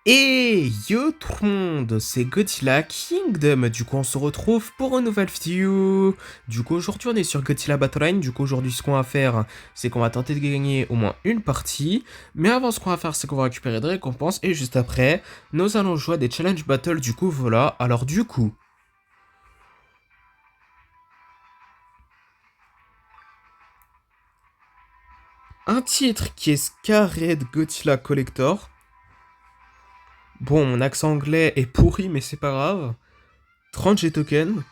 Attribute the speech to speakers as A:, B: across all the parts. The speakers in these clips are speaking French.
A: Et yo tout le monde, c'est Godzilla Kingdom. Du coup, on se retrouve pour une nouvelle vidéo. Du coup, aujourd'hui, on est sur Godzilla Battleline. Du coup, aujourd'hui, ce qu'on va faire, c'est qu'on va tenter de gagner au moins une partie. Mais avant, ce qu'on va faire, c'est qu'on va récupérer des récompenses. Et juste après, nous allons jouer à des challenge battles. Du coup, voilà. Alors, du coup, un titre qui est Scarred Godzilla Collector. Bon, mon accent anglais est pourri, mais c'est pas grave. 30 G tokens.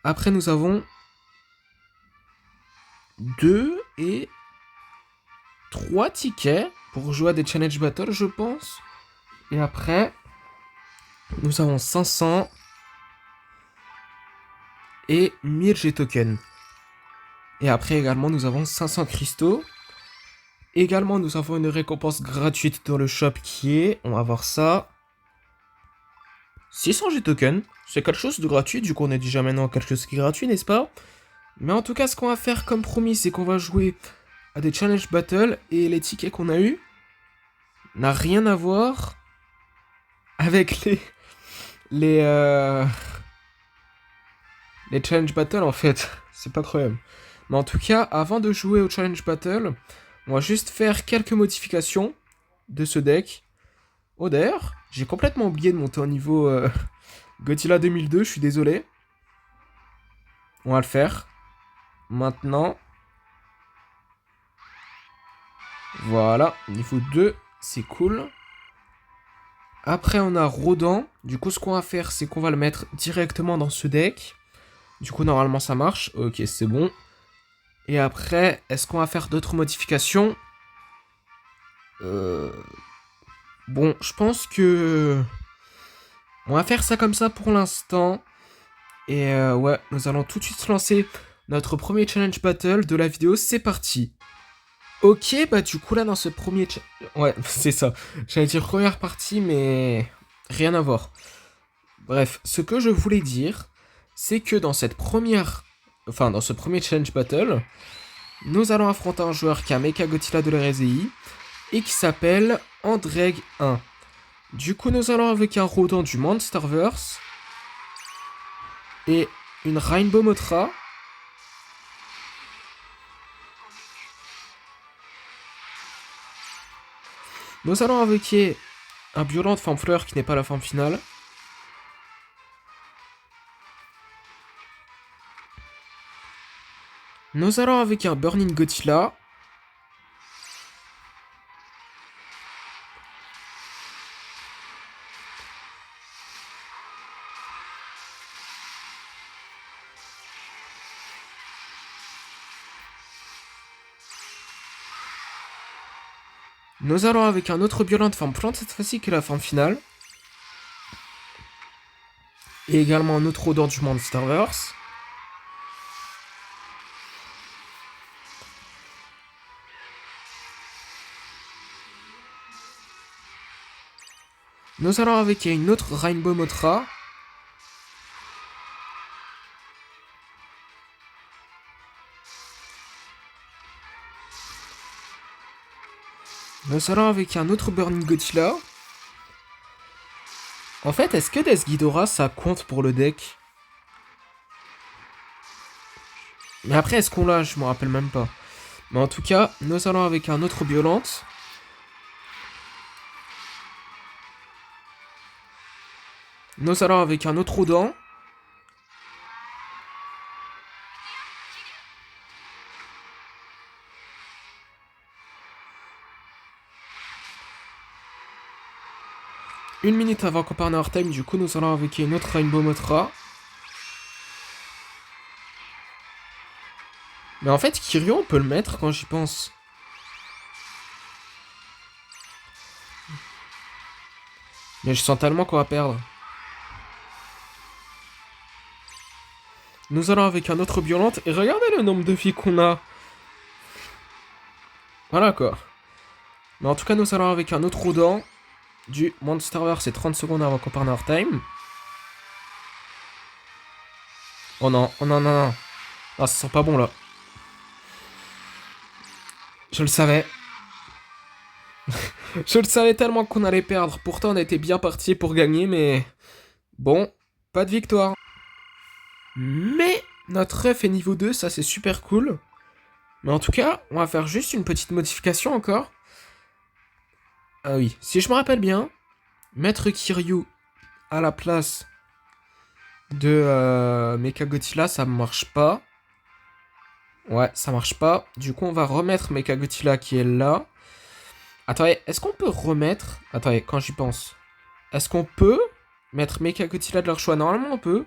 A: Après, nous avons 2 et 3 tickets pour jouer à des challenge battles, je pense. Et après, nous avons 500 et 1000 G tokens. Et après également, nous avons 500 cristaux. Également, nous avons une récompense gratuite dans le shop qui est, on va voir ça, 600 G tokens. C'est quelque chose de gratuit, du coup on est déjà maintenant quelque chose qui est gratuit, n'est-ce pas? Mais en tout cas, ce qu'on va faire comme promis, c'est qu'on va jouer à des challenge battles et les tickets qu'on a eu n'a rien à voir avec les les challenge battle en fait. C'est pas incroyable. Mais en tout cas, avant de jouer au challenge battle, on va juste faire quelques modifications de ce deck. Oh d'ailleurs, j'ai complètement oublié de monter au niveau Godzilla 2002, je suis désolé. On va le faire. Maintenant. Voilà, niveau 2, c'est cool. Après, on a Rodan. Du coup, ce qu'on va faire, c'est qu'on va le mettre directement dans ce deck. Du coup, normalement, ça marche. Ok, c'est bon. Et après, est-ce qu'on va faire d'autres modifications? euh... Bon, je pense que... On va faire ça comme ça pour l'instant. Et ouais, nous allons tout de suite lancer notre premier challenge battle de la vidéo. C'est parti. Ok, bah du coup là dans ce premier... Ouais, c'est ça. J'allais dire première partie, mais... Rien à voir. Bref, ce que je voulais dire, c'est que dans cette première... Enfin, dans ce premier challenge battle, nous allons affronter un joueur qui a Mecha Godzilla de l'RSI et qui s'appelle Andreg 1. Du coup, nous allons avec un Rodan du Monsterverse et une Rainbow Mothra. Nous allons invoquer un Violent Forme Fleur qui n'est pas la forme finale. Nous allons avec un Burning Godzilla. Nous allons avec un autre Violent Forme Plante, cette fois-ci qui est la forme finale. Et également un autre Rodan du Monsterverse. Nous allons avec une autre Rainbow Mothra. Nous allons avec un autre Burning Godzilla. En fait, est-ce que Death Ghidorah ça compte pour le deck? Mais après, est-ce qu'on l'a? Je me rappelle même pas. Mais en tout cas, nous allons avec un autre Violente. Nous allons avec un autre Rodan. Une minute avant qu'on parte en time, du coup, nous allons avec une autre Rainbow Mothra. Mais en fait, Kiryu, on peut le mettre quand j'y pense. Mais je sens tellement qu'on va perdre. Nous allons avec un autre Violente. Et regardez le nombre de vies qu'on a. Voilà quoi. Mais en tout cas, nous allons avec un autre Rodan. Du Monsterverse, c'est 30 secondes avant qu'on parte en time. Oh non, oh non, non, non. Ah, ça sent pas bon là. Je le savais. Je le savais tellement qu'on allait perdre. Pourtant, on était bien parti pour gagner, mais... Bon, pas de victoire. Mais notre ref est niveau 2, ça c'est super cool. Mais en tout cas, on va faire juste une petite modification encore. Ah oui, si je me rappelle bien, mettre Kiryu à la place de Mechagodzilla, ça marche pas. Ouais, ça marche pas. Du coup, on va remettre Mechagodzilla qui est là. Attendez, est-ce qu'on peut remettre... Attendez, quand j'y pense. Est-ce qu'on peut mettre Mechagodzilla de leur choix? Normalement, on peut.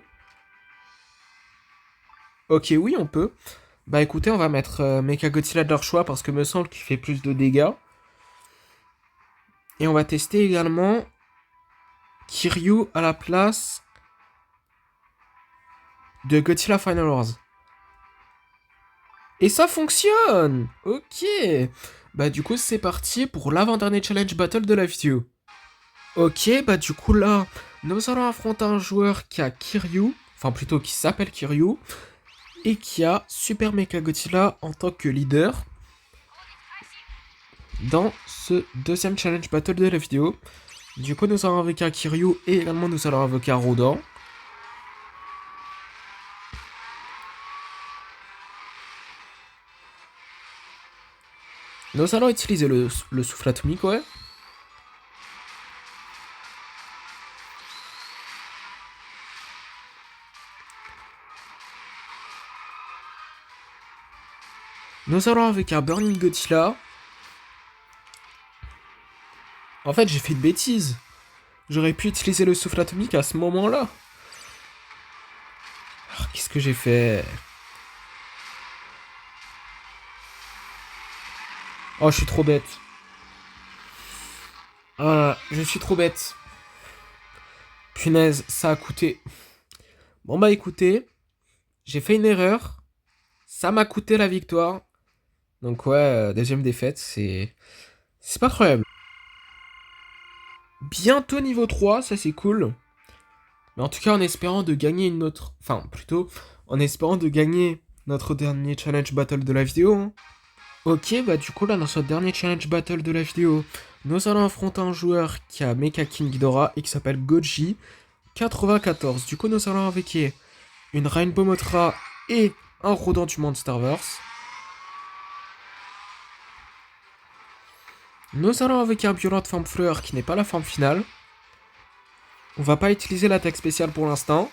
A: Ok, oui, on peut. Bah écoutez, on va mettre Mechagodzilla de leur choix parce que me semble qu'il fait plus de dégâts. Et on va tester également Kiryu à la place de Godzilla Final Wars. Et ça fonctionne! Ok! Bah du coup, c'est parti pour l'avant-dernier challenge battle de la vidéo. Ok, bah du coup là, nous allons affronter un joueur qui a Kiryu, enfin plutôt qui s'appelle Kiryu, et qui a Super Mechagodzilla en tant que leader dans ce deuxième challenge battle de la vidéo. Du coup, nous allons invoquer un Kiryu et également nous allons invoquer un Rodan. Nous allons utiliser le souffle atomique, ouais. Nous allons avec un Burning Godzilla. En fait, j'ai fait une bêtise. J'aurais pu utiliser le souffle atomique à ce moment-là. Oh, qu'est-ce que j'ai fait? Oh, je suis trop bête. Ah, je suis trop bête. Punaise, ça a coûté. Bon bah écoutez, j'ai fait une erreur. Ça m'a coûté la victoire. Donc ouais, deuxième défaite, c'est pas incroyable. Bientôt niveau 3, ça c'est cool. Mais en tout cas, en espérant de gagner une autre... Enfin, plutôt, en espérant de gagner notre dernier challenge battle de la vidéo. Hein. Ok, bah du coup, là, dans ce dernier challenge battle de la vidéo, nous allons affronter un joueur qui a Mecha King Ghidorah et qui s'appelle Goji 94. Du coup, nous allons invoquer une Rainbow Mothra et un Rodan du Monsterverse. Nous allons invoquer un Violent Forme Fleur qui n'est pas la forme finale. On va pas utiliser l'attaque spéciale pour l'instant.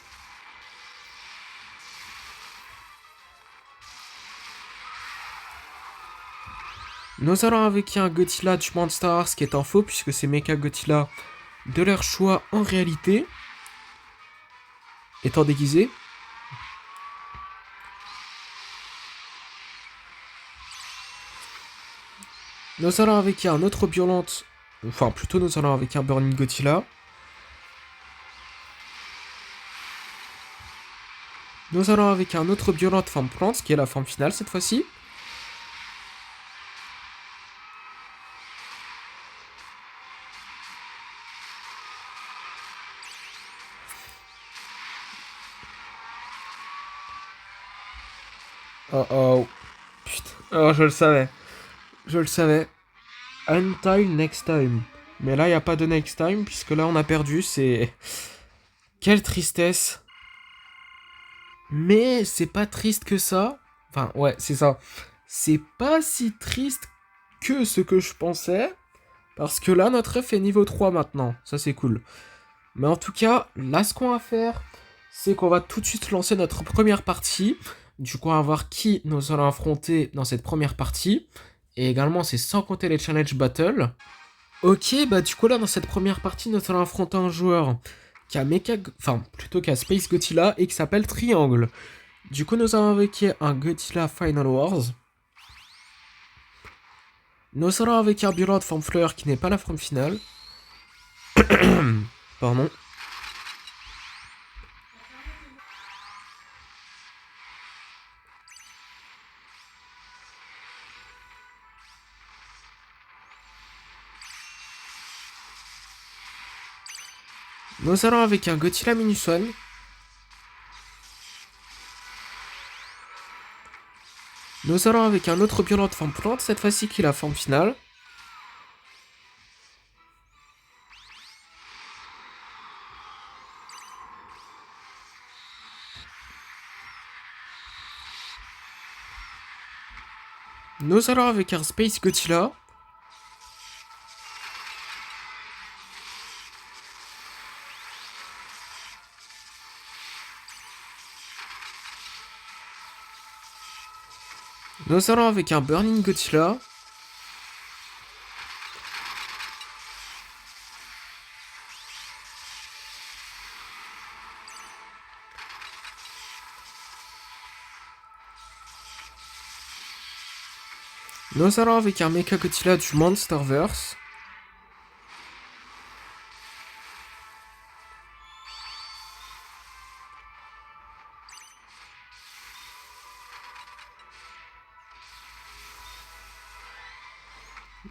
A: Nous allons invoquer un Godzilla du Monsters qui est un faux puisque c'est Mecha Godzilla de leur choix en réalité. Étant déguisé. Nous allons invoquer un autre Violente. Enfin, plutôt nous allons invoquer un Burning Godzilla. Nous allons invoquer un autre Violente forme plante qui est la forme finale cette fois-ci. Oh oh. Putain. Oh, je le savais. Je le savais. Until next time. Mais là, il n'y a pas de next time, puisque là, on a perdu. C'est... Quelle tristesse. Mais c'est pas triste que ça. Enfin, ouais, c'est ça. C'est pas si triste que ce que je pensais. Parce que là, notre ref est niveau 3 maintenant. Ça, c'est cool. Mais en tout cas, là, ce qu'on va faire, c'est qu'on va tout de suite lancer notre première partie. Du coup, on va voir qui nous allons affronter dans cette première partie. Et également, c'est sans compter les challenge battles. Ok, bah du coup, là, dans cette première partie, nous allons affronter un joueur qui a Enfin, plutôt qu'à Space Godzilla et qui s'appelle Triangle. Du coup, nous allons invoquer un Godzilla Final Wars. Nous allons invoquer un Violent forme fleur qui n'est pas la forme finale. Pardon. Nous allons avec un Godzilla Minuswan. Nous allons avec un autre Violent forme plante, cette fois-ci qui est la forme finale. Nous allons avec un Space Godzilla. Nous allons avec un Burning Godzilla. Nous allons avec un Mecha Godzilla du Monsterverse.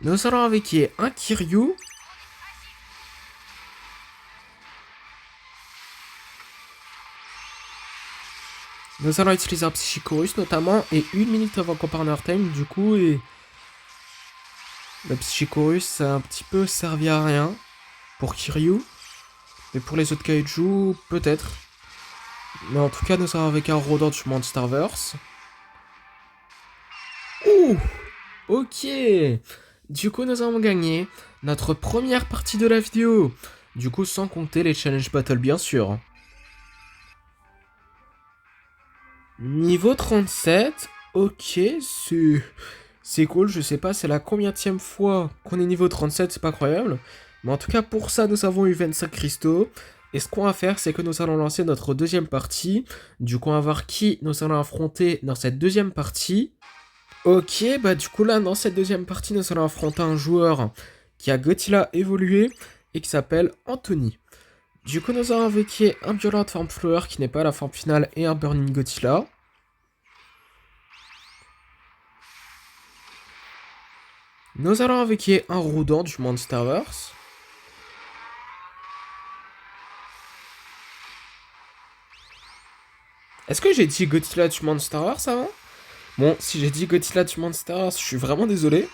A: Nous allons avec un Kiryu. Nous allons utiliser un Psychicorus notamment et 1 minute avant Partner Time du coup et le Psychicorus ça a un petit peu servi à rien pour Kiryu. Mais pour les autres kaiju peut-être. Mais en tout cas nous allons avec un Rodent du Monsterverse. Ouh. Ok. Du coup nous avons gagné notre première partie de la vidéo. Du coup sans compter les challenge battle bien sûr. Niveau 37, ok, c'est cool, je sais pas c'est la combienième fois qu'on est niveau 37, c'est pas croyable. Mais en tout cas pour ça nous avons eu 25 cristaux. Et ce qu'on va faire c'est que nous allons lancer notre deuxième partie. Du coup on va voir qui nous allons affronter dans cette deuxième partie. Ok, bah du coup là dans cette deuxième partie nous allons affronter un joueur qui a Godzilla évolué et qui s'appelle Anthony. Du coup, nous allons invoquer un Violent Form Flower qui n'est pas la forme finale et un Burning Godzilla. Nous allons invoquer un Rodent du Monsterverse. Est-ce que j'ai dit Godzilla du Monsterverse avant? Bon, si j'ai dit Godzilla du Monsterverse, je suis vraiment désolé.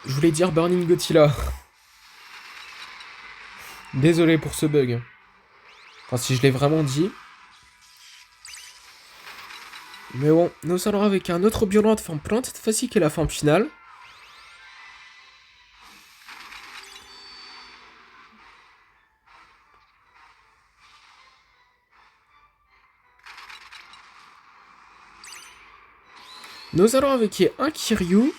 A: Je voulais dire Burning Godzilla. Désolé pour ce bug. Enfin, si je l'ai vraiment dit. Mais bon, nous allons avec un autre Violent de forme plante, cette fois-ci qui est la forme finale. Nous allons avec un Kiryu.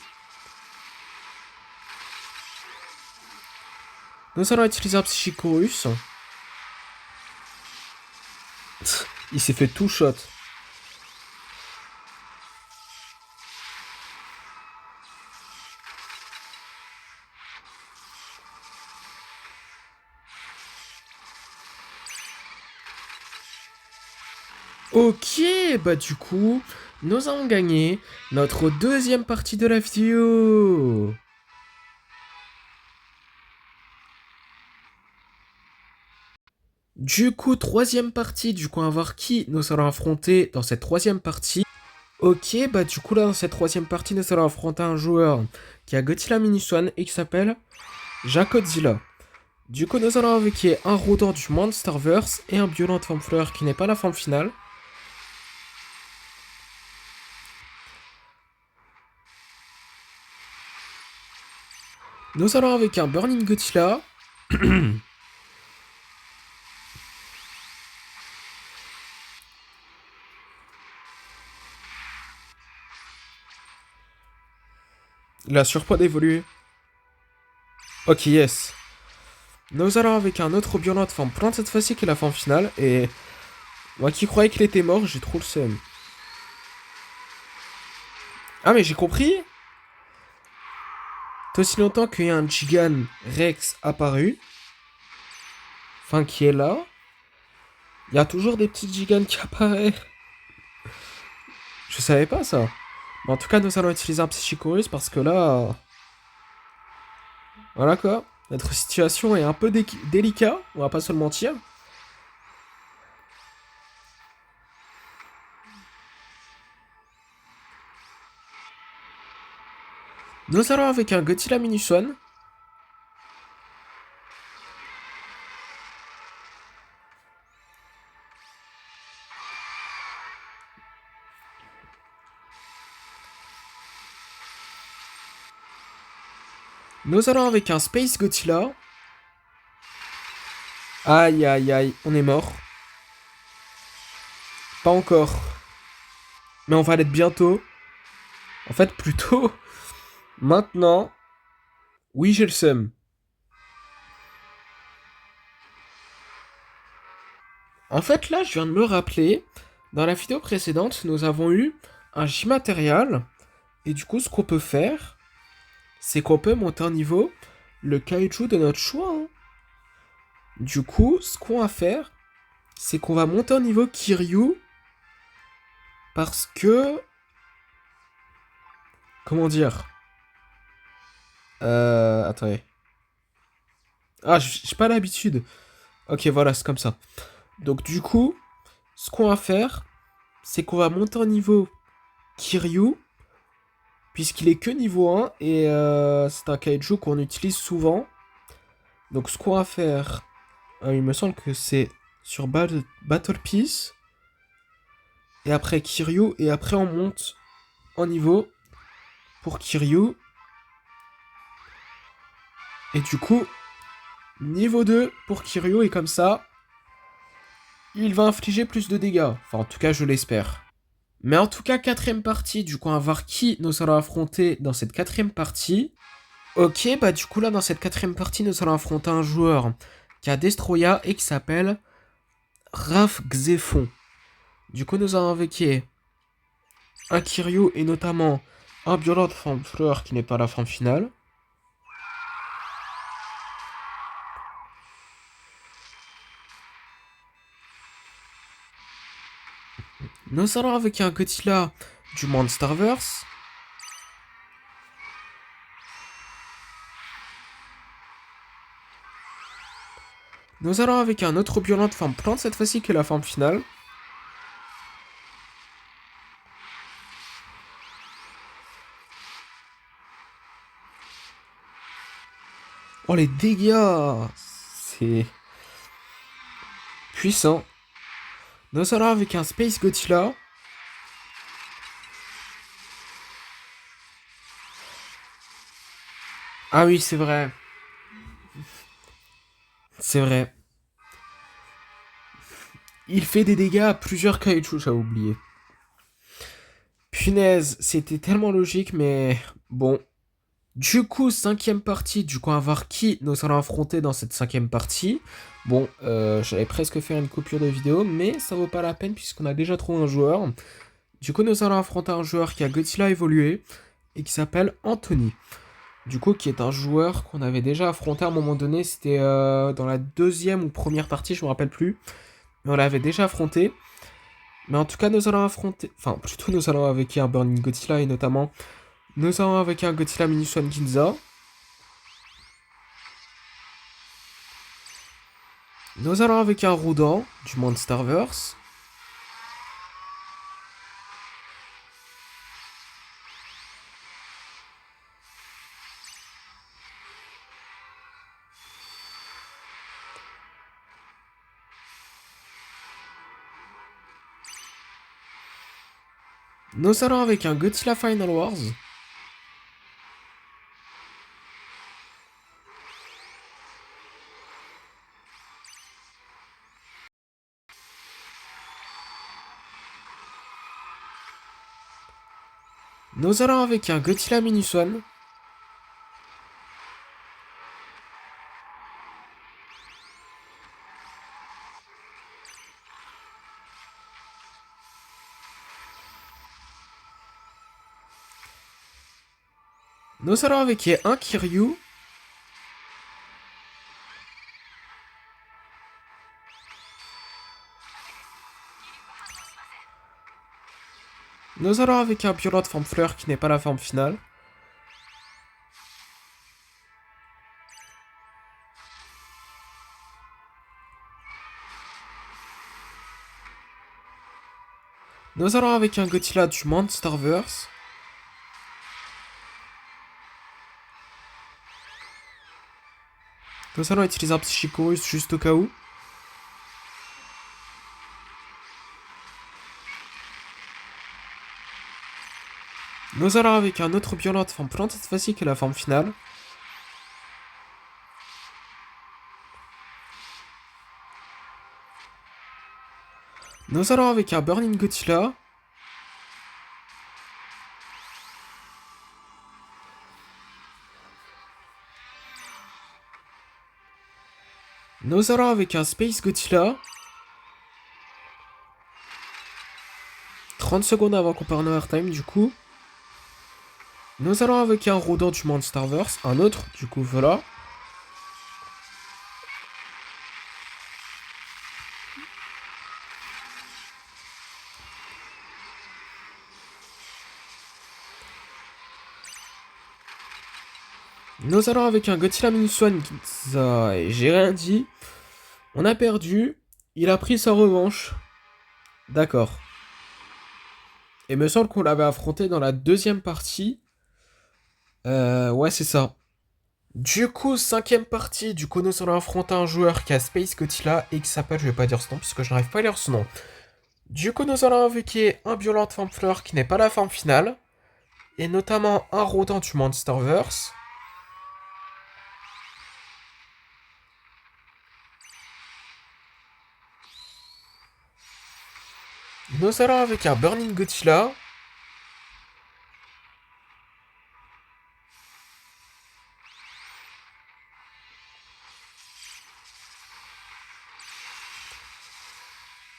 A: Nous allons utiliser un Psychicorus. Il s'est fait tout shot. Ok, bah du coup, nous avons gagné notre deuxième partie de la vidéo. Du coup, troisième partie, du coup, on va voir qui nous allons affronter dans cette troisième partie. Ok, bah du coup là, dans cette troisième partie, nous allons affronter un joueur qui a Godzilla Mini Swan et qui s'appelle Jacodzilla. Du coup, nous allons invoquer un Rodent du Monsterverse et un Violent Form Fleur qui n'est pas la forme finale. Nous allons avec un Burning Godzilla. Il a surpoids d'évoluer. Ok, yes. Nous allons avec un autre Violent de forme plante cette fois-ci qui est la forme finale. Et moi qui croyais qu'il était mort, j'ai trop le seum. Ah mais j'ai compris. Aussi longtemps qu'il y a un Gigan Rex apparu. Enfin qui est là. Il y a toujours des petits Gigans qui apparaissent. Je savais pas ça. Mais en tout cas nous allons utiliser un Psychicorus parce que là... Voilà quoi. Notre situation est un peu délicate. On va pas se le mentir. Nous allons avec un Godzilla Mini Swan. Nous allons avec un Space Godzilla. Aïe aïe aïe, on est mort. Pas encore. Mais on va l'être bientôt. En fait, plutôt maintenant. Oui, j'ai le seum. En fait, là, je viens de me rappeler. Dans la vidéo précédente, nous avons eu un J-Material. Et du coup, ce qu'on peut faire, c'est qu'on peut monter en niveau le kaiju de notre choix, hein. Du coup, ce qu'on va faire, c'est qu'on va monter en niveau Kiryu. Parce que... Comment dire? Attendez. Ah, j'ai pas l'habitude. Ok, voilà, c'est comme ça. Donc du coup, ce qu'on va faire, c'est qu'on va monter en niveau Kiryu. Puisqu'il est que niveau 1 et c'est un kaiju qu'on utilise souvent. Donc ce qu'on va faire, il me semble que c'est sur Battle Piece. Et après Kiryu, et après on monte en niveau pour Kiryu. Et du coup, niveau 2 pour Kiryu, et comme ça, il va infliger plus de dégâts. Enfin, en tout cas, je l'espère. Mais en tout cas, quatrième partie, du coup, on va voir qui nous allons affronter dans cette quatrième partie. Ok, bah du coup, là, dans cette quatrième partie, nous allons affronter un joueur qui a Destroya et qui s'appelle Raph Xephon. Du coup, nous allons avec un Kiryu et notamment un Violent Forme Fleur qui n'est pas la forme finale. Nous allons avec un Godzilla du Monsterverse. Nous allons avec un autre Violent Forme Plante, cette fois-ci qui est la forme finale. Oh, les dégâts! C'est puissant. Nous allons avec un Space Godzilla. Ah oui, c'est vrai. C'est vrai. Il fait des dégâts à plusieurs kaiju, j'avais oublié. Punaise, c'était tellement logique, mais bon. Du coup, cinquième partie, du coup, on va voir qui nous allons affronter dans cette cinquième partie. Bon, j'avais presque fait une coupure de vidéo, mais ça vaut pas la peine puisqu'on a déjà trouvé un joueur. Du coup, nous allons affronter un joueur qui a Godzilla évolué et qui s'appelle Anthony. Du coup, qui est un joueur qu'on avait déjà affronté à un moment donné. C'était dans la deuxième ou première partie, je me rappelle plus. Mais on l'avait déjà affronté. Mais en tout cas, nous allons affronter... Enfin, plutôt, nous allons avec un Burning Godzilla et notamment... Nous allons avec un Godzilla Mini Swan Ginza. Nous allons avec un Rodan du Monsterverse. Nous allons avec un Godzilla Final Wars. Nous allons avec un Godzilla Mini Swan. Nous allons avec un Kiryu. Nous allons avec un Violent Forme Fleur qui n'est pas la forme finale. Nous allons avec un Godzilla du Monsterverse. Nous allons utiliser un Psychicorus juste au cas où. Nous allons avec un autre Violent Forme Plante, cette fois-ci qui est la forme finale. Nous allons avec un Burning Godzilla. Nous allons avec un Space Godzilla. 30 secondes avant qu'on parte en overtime du coup. Nous allons avec un Rodent du Monsterverse. Un autre, du coup, voilà. Nous allons avec un Godzilla Minus One Ginza. Et j'ai rien dit. On a perdu. Il a pris sa revanche. D'accord. Et me semble qu'on l'avait affronté dans la deuxième partie. Ouais, c'est ça. Du coup, cinquième partie. Du coup, nous allons affronter un joueur qui a Space Godzilla et qui s'appelle, je vais pas dire son nom puisque je n'arrive pas à lire son nom. Du coup, nous allons invoquer un Violent Forme Fleur qui n'est pas la forme finale. Et notamment un Rodent du Monsterverse. Nous allons avec un Burning Godzilla.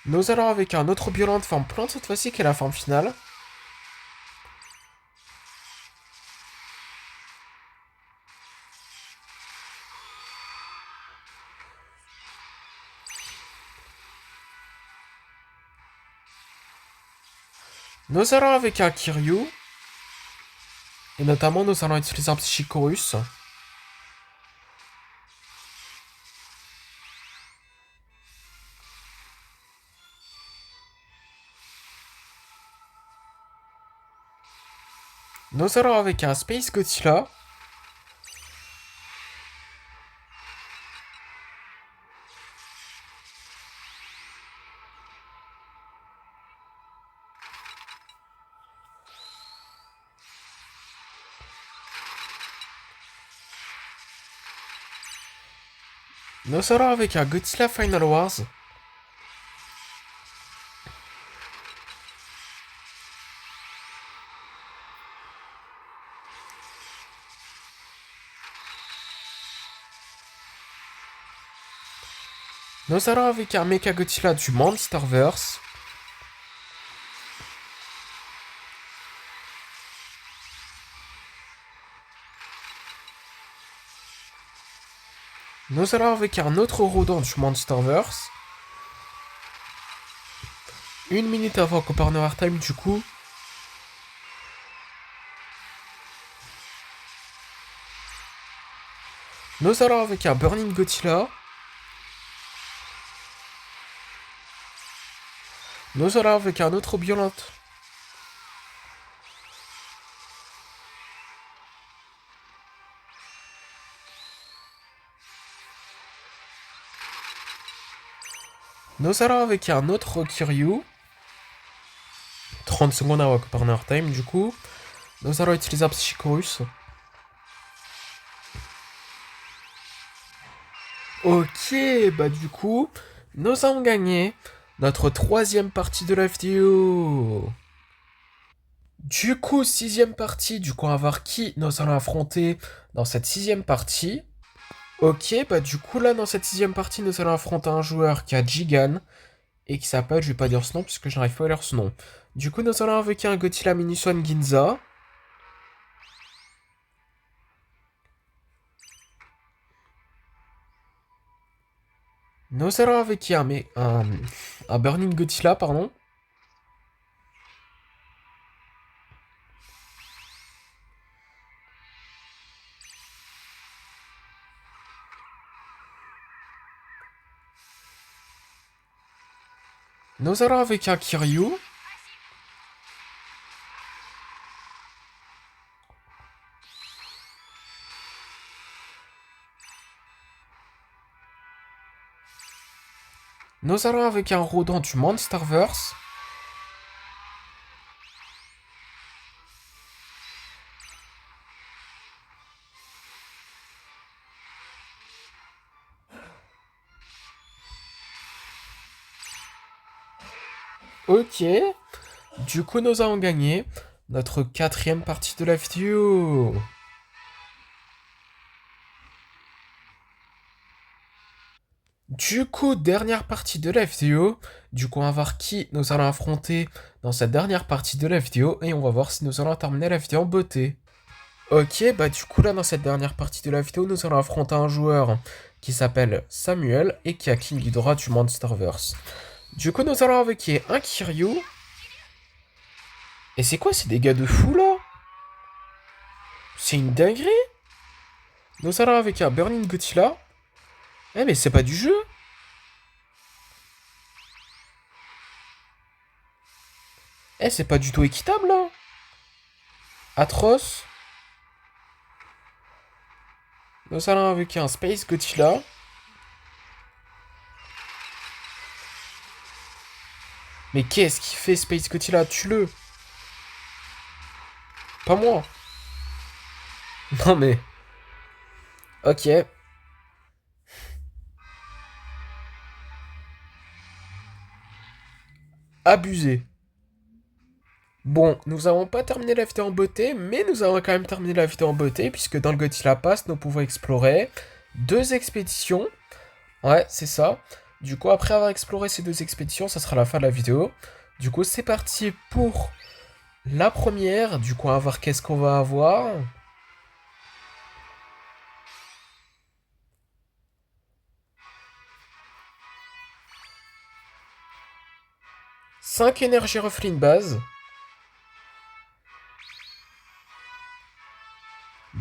A: Nous allons avec un autre Violent de forme plante cette fois-ci qui est la forme finale. Nous allons avec un Kiryu. Et notamment, nous allons utiliser un Psychorus. Nous allons avec un Space Godzilla. Nous allons avec un Godzilla Final Wars. Nous allons avec un Mecha Godzilla du Monsterverse. Nous allons avec un autre Rodent du Monsterverse. 1 minute avant qu'on parte en overtime du coup. Nous allons avec un Burning Godzilla. Nous allons avec un autre Violent. Nous allons avec un autre Kiryu. 30 secondes avant qu'on parte en overtime du coup. Nous allons utiliser un Psychorus. Ok, bah du coup, nous avons gagné notre troisième partie de la vidéo. Du coup, sixième partie, du coup, on va voir qui nous allons affronter dans cette sixième partie. Ok, bah du coup, là, dans cette sixième partie, nous allons affronter un joueur qui a Gigan et qui s'appelle, je vais pas dire son nom puisque je n'arrive pas à lire son nom. Du coup, nous allons invoquer un Godzilla Minus One Ginza. Nous allons invoquer un Burning Godzilla, pardon. Nous allons avec un Kiryu. Nous allons avec un Rodent du Monsterverse. Ok. Du coup, nous avons gagné notre quatrième partie de la vidéo. Du coup, dernière partie de la vidéo. Du coup, on va voir qui nous allons affronter dans cette dernière partie de la vidéo. Et on va voir si nous allons terminer la vidéo en beauté. Ok, bah du coup là dans cette dernière partie de la vidéo, nous allons affronter un joueur qui s'appelle Samuel et qui a King Ghidorah du Monsterverse. Du coup, nous allons avec un Kiryu. Et c'est quoi ces dégâts de fou là? C'est une dinguerie. Nous allons avec un Burning Godzilla. Eh mais c'est pas du jeu. Eh c'est pas du tout équitable là. Atroce. Nous allons avec un Space Godzilla. Mais qu'est-ce qu'il fait Space Godzilla? Tue-le. Pas moi. Non mais... Ok. Abusé. Bon, nous avons pas terminé la vidéo en beauté, mais nous avons quand même terminé la vidéo en beauté, puisque dans le Godzilla Pass, nous pouvons explorer 2 expéditions. Ouais, c'est ça. Du coup, après avoir exploré ces 2 expéditions, ça sera la fin de la vidéo. Du coup, c'est parti pour la première. Du coup, on va voir qu'est-ce qu'on va avoir. Cinq énergies reflets base.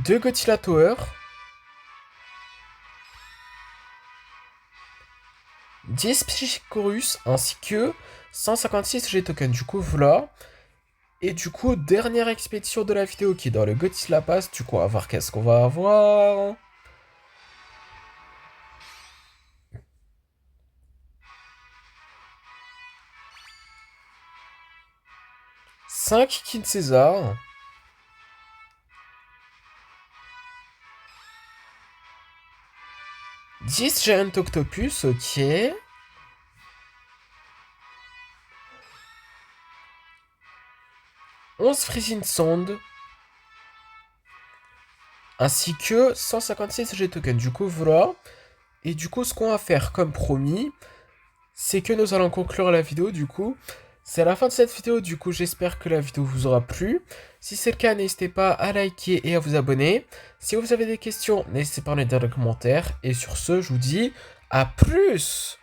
A: 2 Godzilla Tower. 10 Psychorus ainsi que 156 G-Tokens. Du coup, voilà. Et du coup, dernière expédition de la vidéo qui est dans le Godzilla Pass. Du coup, on va voir qu'est-ce qu'on va avoir. 5 King César. 10 Giant Octopus, ok. 11 Freezing Sound. Ainsi que 156 G-Tokens. Du coup, voilà. Et du coup, ce qu'on va faire comme promis, c'est que nous allons conclure la vidéo du coup. C'est la fin de cette vidéo, du coup j'espère que la vidéo vous aura plu. Si c'est le cas, n'hésitez pas à liker et à vous abonner. Si vous avez des questions, n'hésitez pas à les dire dans les commentaires. Et sur ce, je vous dis à plus!